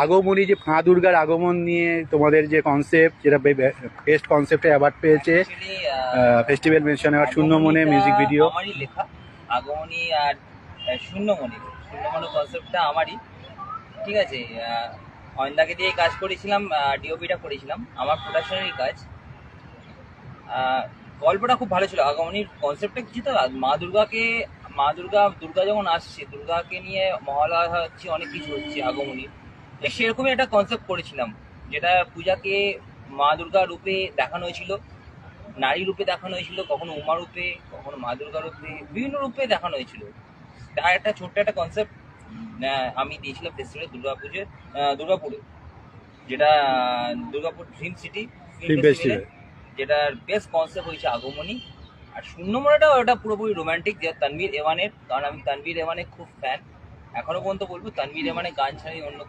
আগমনী যে মা দুর্গার আগমন নিয়ে তোমাদের যে কনসেপ্ট, যেটা বেস্ট কনসেপ্টে অ্যাওয়ার্ড পেয়েছে, ফেস্টিভ্যাল মেনশন অ্যাওয়ার্ড, শূন্য মনে মিউজিক ভিডিও। আমারই লেখা আগমনী আর শূন্য মনে কনসেপ্টটা আমারই। ঠিক আছে, অয়নদাকে দিয়ে কাজ করেছিলাম, ডিওপিটা করেছিলাম, আমার প্রোডাকশনেরই কাজ। গল্পটা খুব ভালো ছিল। আগমনীর কনসেপ্টটা কিছু তো দুর্গা যখন আসছে, দুর্গাকে নিয়ে মহালয়া হচ্ছে, অনেক কিছু হচ্ছে আগমনীর, সেরকমই একটা কনসেপ্ট করেছিলাম, যেটা পূজাকে মা দুর্গা রূপে দেখানো হয়েছিল, নারী রূপে দেখানো হয়েছিল, কখনো উমা রূপে, কখনো মা দুর্গা রূপে, বিভিন্ন রূপে দেখানো হয়েছিল। তার একটা ছোট্ট একটা কনসেপ্ট আমি দিয়েছিলাম ফেস্টিভ্যালে দুর্গাপুরে, যেটা দুর্গাপুর ড্রিম সিটি ফিল্ম ফেস্টিভ্যালে, যেটার বেস্ট কনসেপ্ট হয়েছে আগমনী। আর শূন্য মনেটাও ওটা পুরোপুরি রোমান্টিক, যে তানভীর এওয়ানের, কারণ আমি তানভীর এওয়ানের খুব ফ্যান। এখনো পর্যন্ত বলবো তানভীর এওয়ানের গান ছাড়াই অন্য